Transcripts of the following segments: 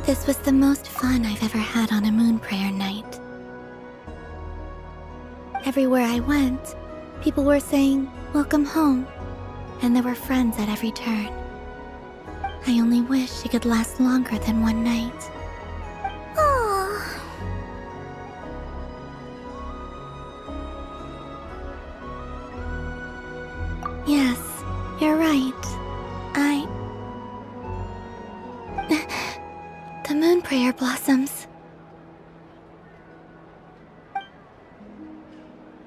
This was the most fun I've ever had on a moon prayer night. Everywhere I went, people were saying, "Welcome home," and there were friends at every turn. I only wish it could last longer than one night. Oh. Yes, you're right. The moon prayer blossoms.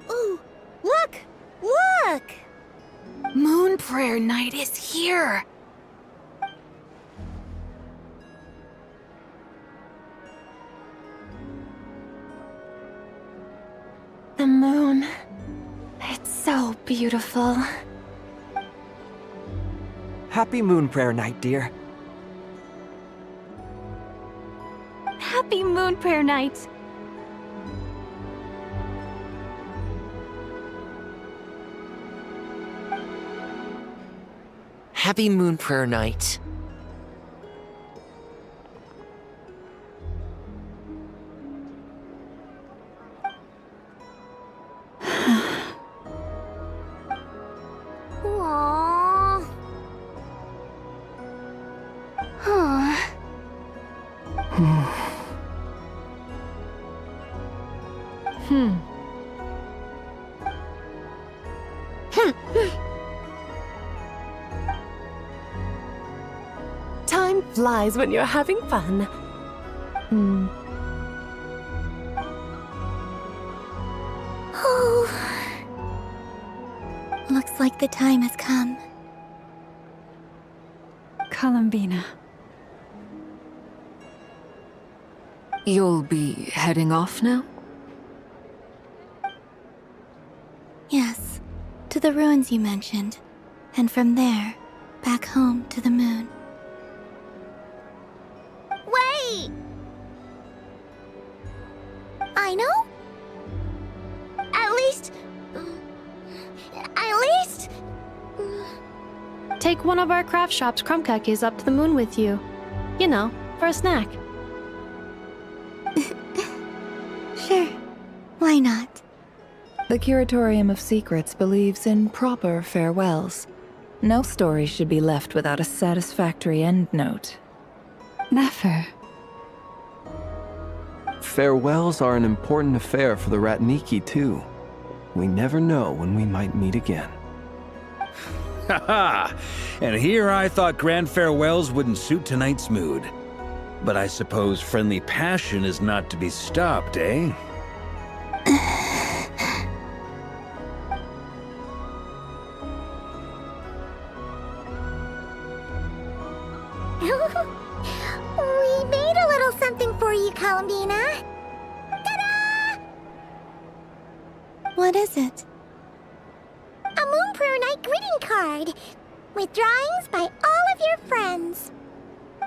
Ooh, look! Look! Moon prayer night is here! The moon. It's so beautiful. Happy moon prayer night, dear. Happy moon prayer night! Happy moon prayer night. Aww. Huh. Time flies when you're having fun. Oh. Looks like the time has come. Columbina. You'll be heading off now? Yes, to the ruins you mentioned, and from there, back home to the moon. Wait! I know? At least... Take one of our craft shop's crumb cookies up to the moon with you. You know, for a snack. Sure, why not? The Curatorium of Secrets believes in proper farewells. No story should be left without a satisfactory endnote. Never. Farewells are an important affair for the Ratniki, too. We never know when we might meet again. Haha! And here I thought grand farewells wouldn't suit tonight's mood. But I suppose friendly passion is not to be stopped, eh? We made a little something for you, Columbina. Ta-da! What is it? A Moon Prayer Night greeting card with drawings by all of your friends.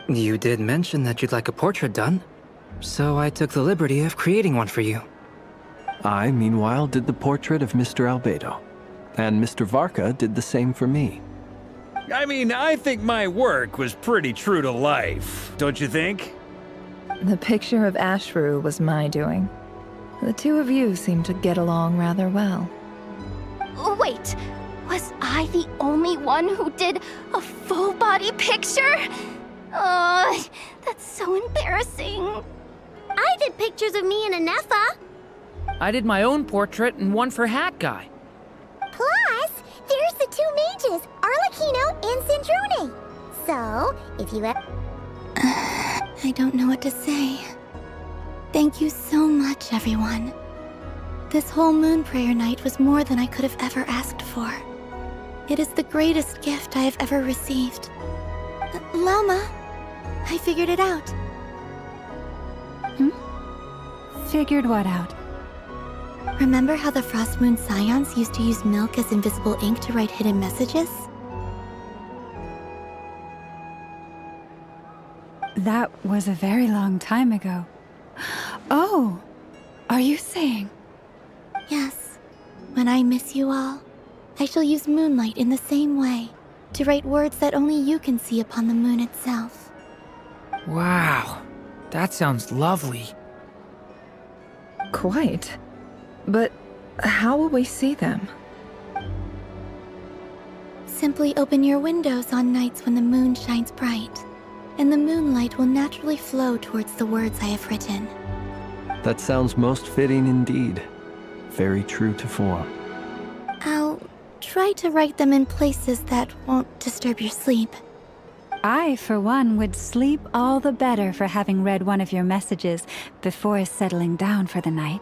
You did mention that you'd like a portrait done, so I took the liberty of creating one for you. I, meanwhile, did the portrait of Mr. Albedo, and Mr. Varka did the same for me. I mean, I think my work was pretty true to life, don't you think? The picture of Ashru was my doing. The two of you seem to get along rather well. Wait, was I the only one who did a full body picture? That's so embarrassing. I did pictures of me and Anefa. I did my own portrait and one for Hat Guy. Plus, there's the two mages, Arlecchino and Sandrone. So, if you have... I don't know what to say. Thank you so much, everyone. This whole moon prayer night was more than I could have ever asked for. It is the greatest gift I have ever received. Lauma, I figured it out. Figured what out? Remember how the Frost Moon Scions used to use milk as invisible ink to write hidden messages? That was a very long time ago. Oh, are you saying? Yes. When I miss you all, I shall use moonlight in the same way, to write words that only you can see upon the moon itself. Wow, That sounds lovely. Quite. But how will we see them? Simply open your windows on nights when the moon shines bright, and the moonlight will naturally flow towards the words I have written. That sounds most fitting indeed. Very true to form. I'll try to write them in places that won't disturb your sleep. I, for one, would sleep all the better for having read one of your messages before settling down for the night.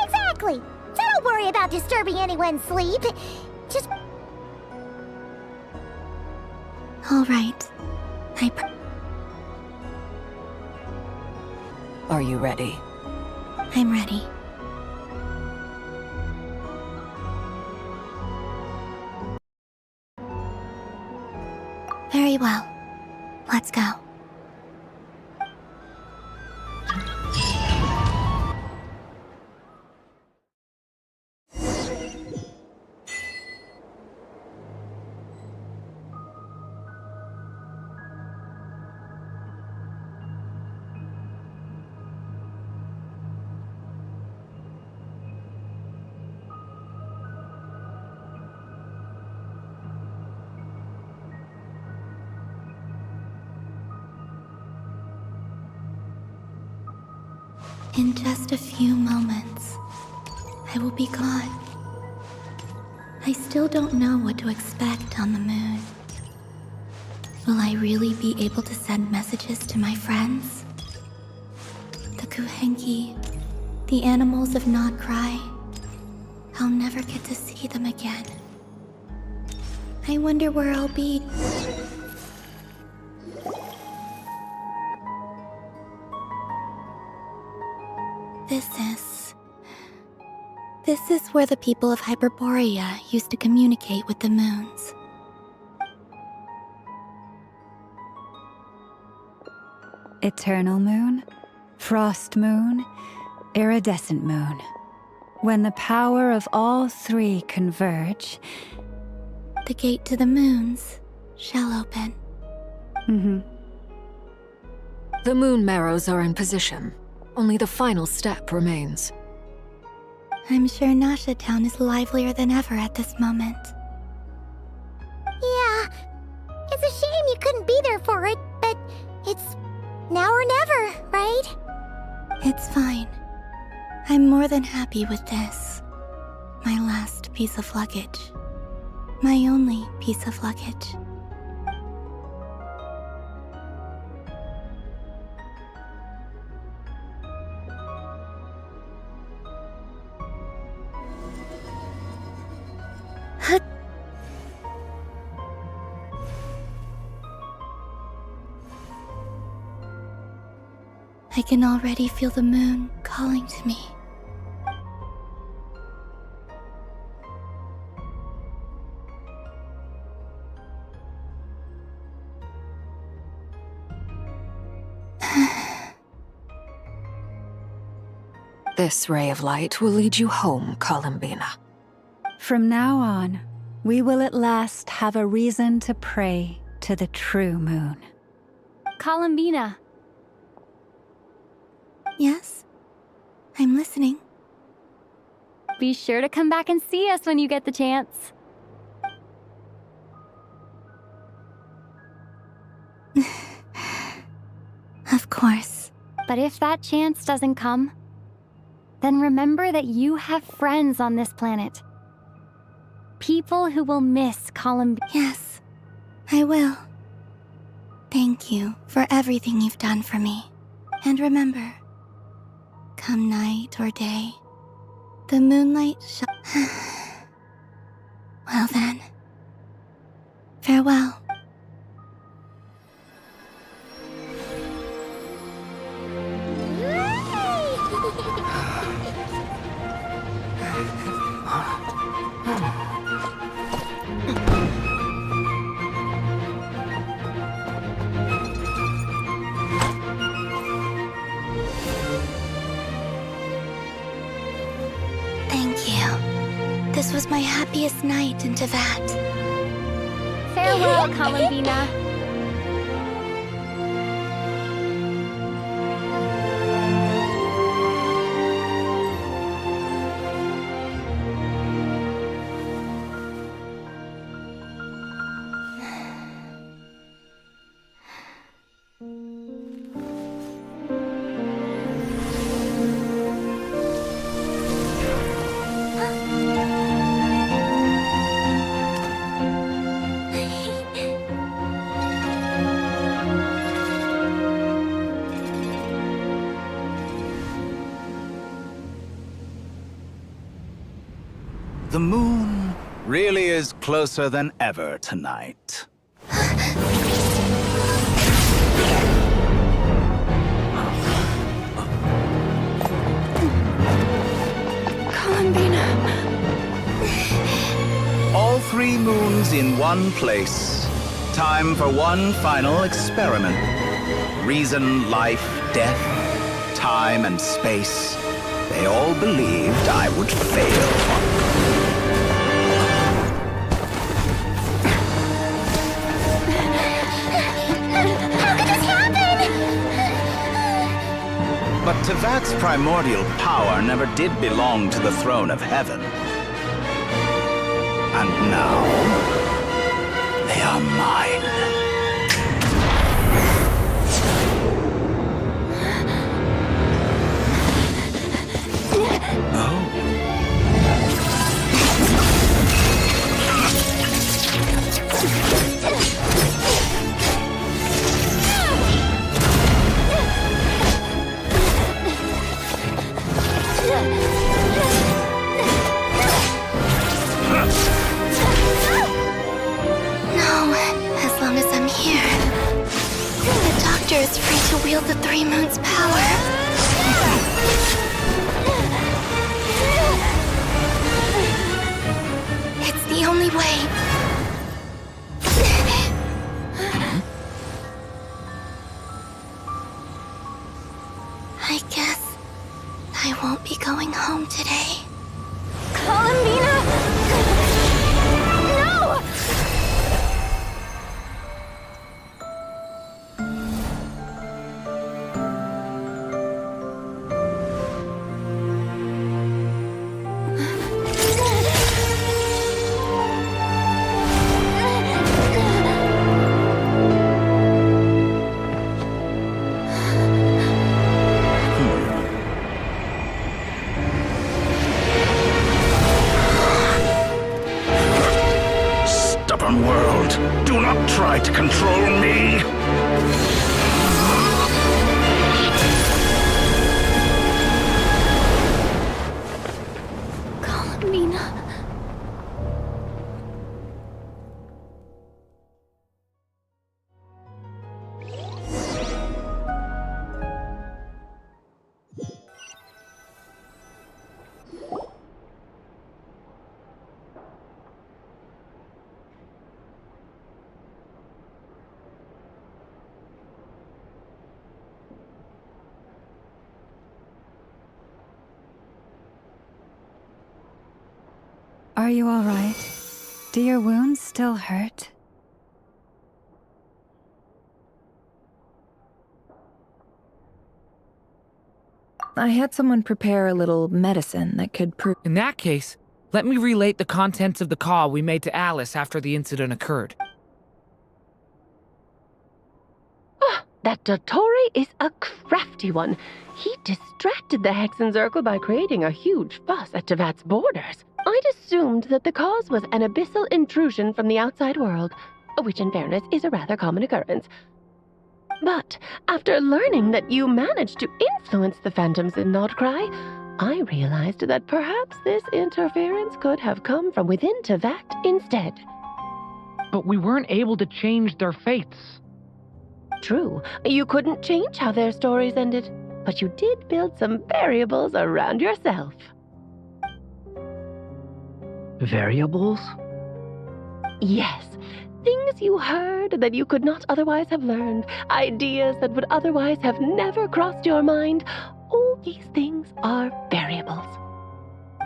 Exactly! So don't worry about disturbing anyone's sleep. Just... All right. Are you ready? I'm ready. Very well. Let's go. In just a few moments, I will be gone. I still don't know what to expect on the moon. Will I really be able to send messages to my friends? The Kuhenki, the animals of Nod-krai. I'll never get to see them again. I wonder where I'll be. This is where the people of Hyperborea used to communicate with the moons. Eternal moon, frost moon, iridescent moon. When the power of all three converge... The gate to the moons shall open. The moon marrows are in position. Only the final step remains. I'm sure Nasha Town is livelier than ever at this moment. Yeah, it's a shame you couldn't be there for it, but it's now or never, right? It's fine. I'm more than happy with this. My last piece of luggage. My only piece of luggage. I can already feel the moon calling to me. This ray of light will lead you home, Columbina. From now on, we will at last have a reason to pray to the true moon. Columbina. Yes? I'm listening. Be sure to come back and see us when you get the chance. Of course. But if that chance doesn't come, then remember that you have friends on this planet. People who will miss Columbina. Yes, I will. Thank you for everything you've done for me. And remember, come night or day, the moonlight shall... Well then, farewell. Thank you. This was my happiest night in Tevat. Farewell, Columbina. The moon really is closer than ever tonight. Columbina. All 3 moons in one place. Time for one final experiment. Reason, life, death, time, and space. They all believed I would fail. How could this happen? But Tevat's primordial power never did belong to the throne of heaven. And now, they are mine. Is free to wield the 3 moons' power. It's the only way. I guess I won't be going home today. Columbina! No! World, do not try to control me! Columbina. Are you all right? Do your wounds still hurt? I had someone prepare a little medicine that could prove. In that case, let me relate the contents of the call we made to Alice after the incident occurred. That Dottore is a crafty one. He distracted the Hexenzirkel by creating a huge fuss at Tevat's borders. I'd assumed that the cause was an abyssal intrusion from the outside world, which in fairness is a rather common occurrence. But after learning that you managed to influence the phantoms in nod-krai, I realized that perhaps this interference could have come from within Tevat instead. But we weren't able to change their fates. True, you couldn't change how their stories ended, but you did build some variables around yourself. Variables? Yes. Things you heard that you could not otherwise have learned. Ideas that would otherwise have never crossed your mind. All these things are variables.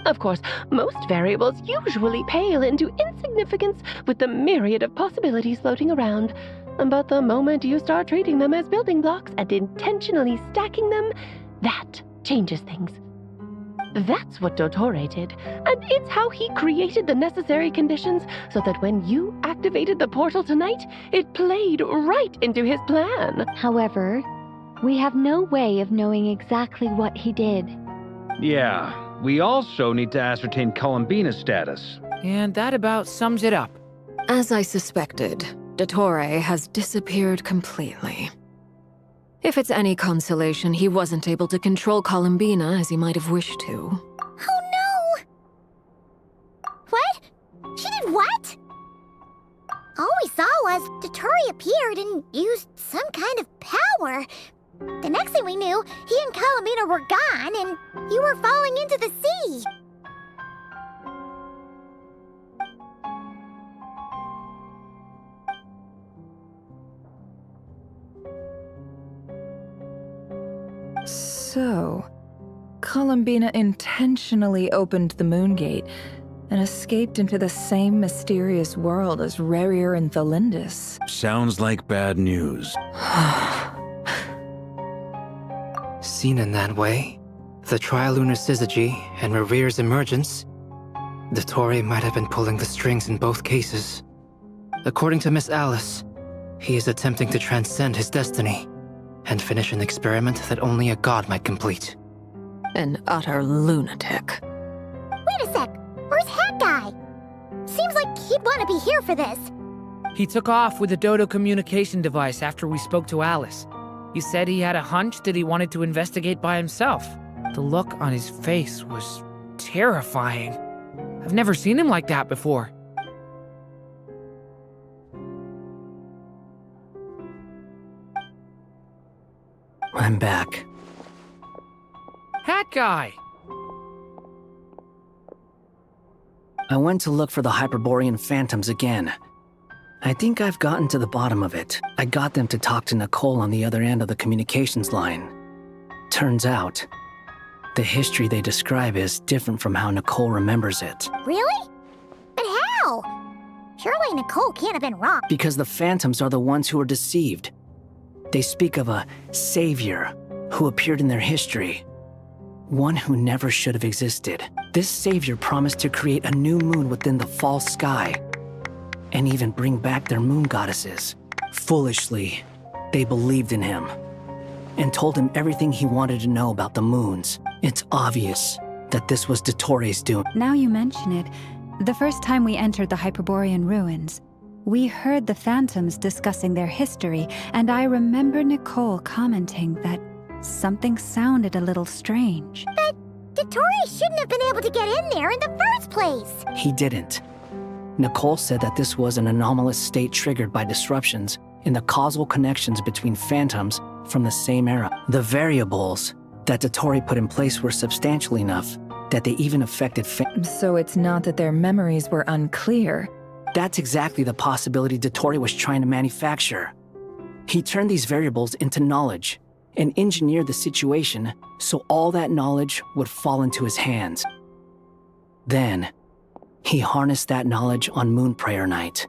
Of course, most variables usually pale into insignificance with the myriad of possibilities floating around. But the moment you start treating them as building blocks and intentionally stacking them, that changes things. That's what Dottore did, and it's how he created the necessary conditions so that when you activated the portal tonight, it played right into his plan. However, we have no way of knowing exactly what he did. Yeah, we also need to ascertain Columbina's status. And that about sums it up. As I suspected, Dottore has disappeared completely. If it's any consolation, he wasn't able to control Columbina as he might have wished to. Oh no! was, Dottore appeared and used some kind of power. The next thing we knew, he and Columbina were gone, and you were falling into the sea. So, Columbina intentionally opened the Moon Gate and escaped into the same mysterious world as Rerir and Thalindus. Sounds like bad news. Seen in that way, the trilunar syzygy and Rerir's emergence, Dottore might have been pulling the strings in both cases. According to Miss Alice, he is attempting to transcend his destiny and finish an experiment that only a god might complete. An utter lunatic. Wait a sec, where's Hat Guy? Seems like he'd want to be here for this. He took off with a Dodo communication device after we spoke to Alice. He said he had a hunch that he wanted to investigate by himself. The look on his face was terrifying. I've never seen him like that before. I'm back. Hat Guy! I went to look for the Hyperborean phantoms again. I think I've gotten to the bottom of it. I got them to talk to Nicole on the other end of the communications line. Turns out, the history they describe is different from how Nicole remembers it. Really? But how? Surely Nicole can't have been wrong. Because the phantoms are the ones who are deceived. They speak of a savior who appeared in their history. One who never should have existed. This savior promised to create a new moon within the false sky, and even bring back their moon goddesses. Foolishly, they believed in him, and told him everything he wanted to know about the moons. It's obvious that this was Dottore's doing. Now you mention it, the first time we entered the Hyperborean ruins, we heard the phantoms discussing their history, and I remember Nicole commenting that something sounded a little strange. But Dottore shouldn't have been able to get in there in the first place. He didn't. Nicole said that this was an anomalous state triggered by disruptions in the causal connections between phantoms from the same era. The variables that Dottore put in place were substantial enough that they even affected So it's not that their memories were unclear. That's exactly the possibility Dottore was trying to manufacture. He turned these variables into knowledge and engineered the situation so all that knowledge would fall into his hands. Then, he harnessed that knowledge on Moon Prayer Night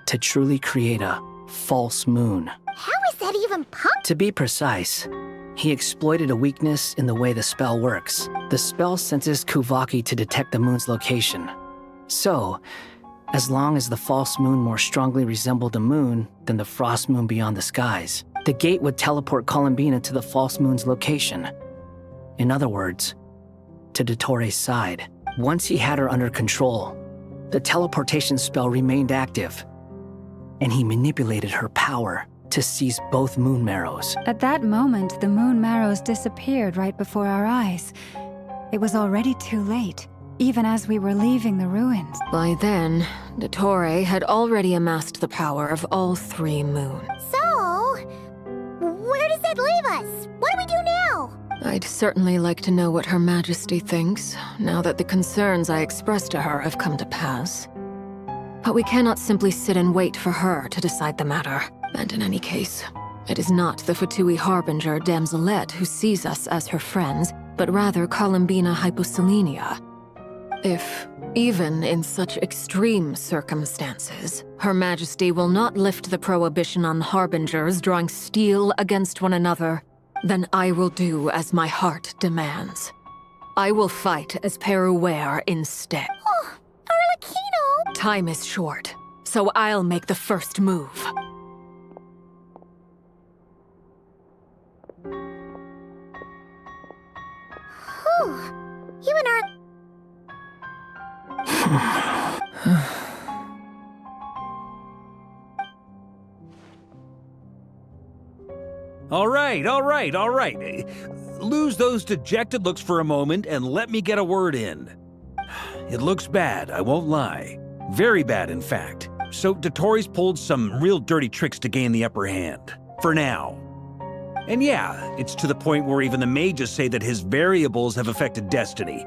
to truly create a false moon. How is that even possible? To be precise, he exploited a weakness in the way the spell works. The spell senses Kuvaki to detect the moon's location. So, as long as the false moon more strongly resembled a moon than the frost moon beyond the skies, the gate would teleport Columbina to the false moon's location. In other words, to Dottore's side. Once he had her under control, the teleportation spell remained active, and he manipulated her power to seize both moon marrows. At that moment, the moon marrows disappeared right before our eyes. It was already too late, even as we were leaving the ruins. By then, Dottore had already amassed the power of all three moons. So, where does that leave us? What do we do now? I'd certainly like to know what Her Majesty thinks, now that the concerns I expressed to her have come to pass. But we cannot simply sit and wait for her to decide the matter. And in any case, it is not the Fatui Harbinger Damselette who sees us as her friends, but rather Columbina Hyposelenia. If, even in such extreme circumstances, Her Majesty will not lift the prohibition on Harbingers drawing steel against one another, then I will do as my heart demands. I will fight as Peruware instead. Oh, Arlecchino! Time is short, so I'll make the first move. Whew. You and All right. Lose those dejected looks for a moment and let me get a word in. It looks bad, I won't lie. Very bad, in fact. so Dotori's pulled some real dirty tricks to gain the upper hand. For now. And yeah, it's to the point where even the mages say that his variables have affected destiny.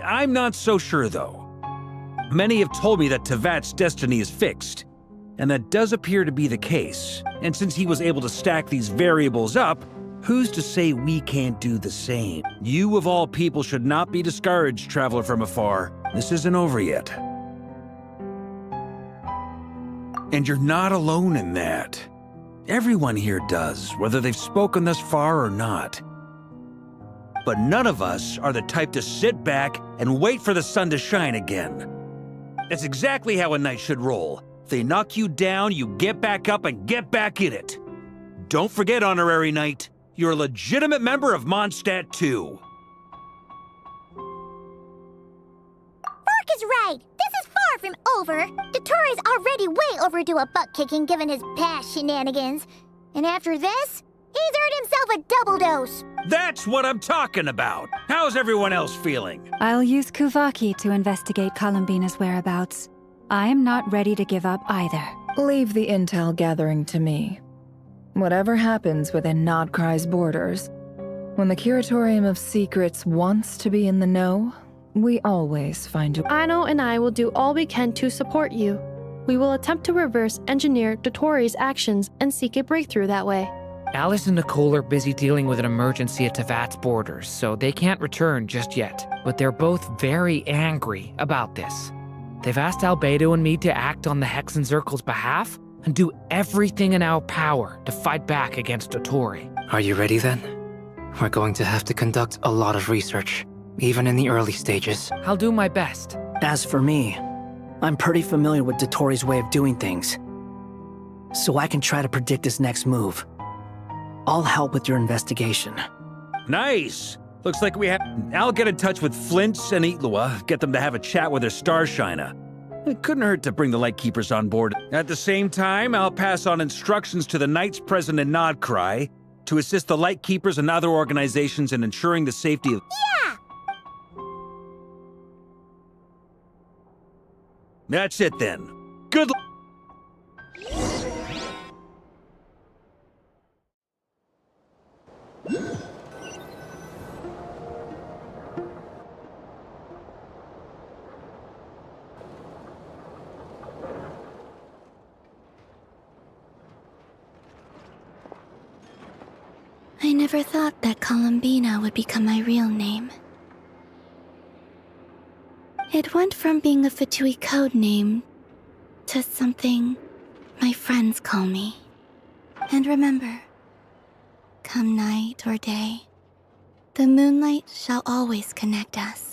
I'm not so sure, though. Many have told me that Tevat's destiny is fixed, and that does appear to be the case. And since he was able to stack these variables up, who's to say we can't do the same? You of all people should not be discouraged, traveler from afar. This isn't over yet. And you're not alone in that. Everyone here does, whether they've spoken thus far or not. But none of us are the type to sit back and wait for the sun to shine again. That's exactly how a knight should roll. If they knock you down, you get back up and get back in it. Don't forget, honorary knight, you're a legitimate member of Mondstadt too. Fork is right. This is far from over. Dotori's already way overdue a butt-kicking given his past shenanigans. And after this, he's earned himself a double dose. That's what I'm talking about. How's everyone else feeling? I'll use Kuvaki to investigate Columbina's whereabouts. I am not ready to give up either. Leave the intel gathering to me. Whatever happens within Nod-krai's borders, when the Curatorium of Secrets wants to be in the know, we always find a... Ano and I will do all we can to support you. We will attempt to reverse engineer Dotori's actions and seek a breakthrough that way. Alice and Nicole are busy dealing with an emergency at Tevat's borders, so they can't return just yet. But they're both very angry about this. They've asked Albedo and me to act on the Hexen Circle's behalf and do everything in our power to fight back against Dotori. Are you ready then? We're going to have to conduct a lot of research, even in the early stages. I'll do my best. As for me, I'm pretty familiar with Dotori's way of doing things, so I can try to predict his next move. I'll help with your investigation. Nice! Looks like we have... I'll get in touch with Flints and Itlua, get them to have a chat with their Starshiner. It couldn't hurt to bring the Lightkeepers on board. At the same time, I'll pass on instructions to the knights present in nod-krai to assist the Lightkeepers and other organizations in ensuring the safety of... Yeah! That's it then. Good luck. I never thought that Columbina would become my real name. It went from being a Fatui code name to something my friends call me. And remember, come night or day, the moonlight shall always connect us.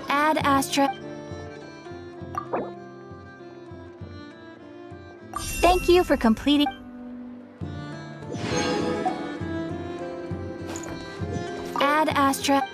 Ad Astra. Thank you for completing. Ad Astra.